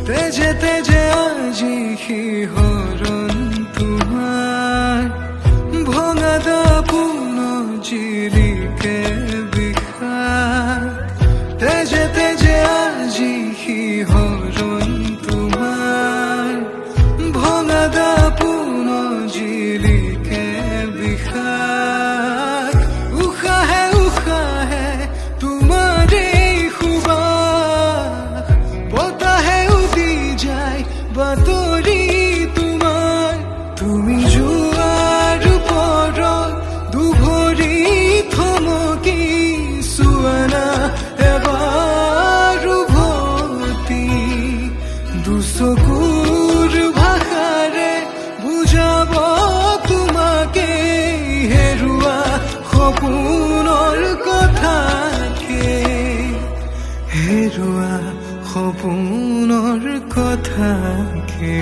তেজে তেজে আজি শিহৰণ তোমাৰ ভঙা দাপোন জিলিকে বিষাই তেজে তেজে আজি শিহৰণ তোমাৰ ভঙা দাপোন জিলিকে বিষাই উশাহে উশাহে তোমাৰে সুবাস বতাহে উদি যায় বাতৰি তোমাৰ তুমি যোৱাৰ ওপৰত দুভৰি থমকি চোৱানা এবাৰ উভতি দুচকুৰ ভাষাৰে বুজাব তোমাকে হেৰুৱা সপোনৰ কথাকে হেৰুৱা সপোনৰ কথাকে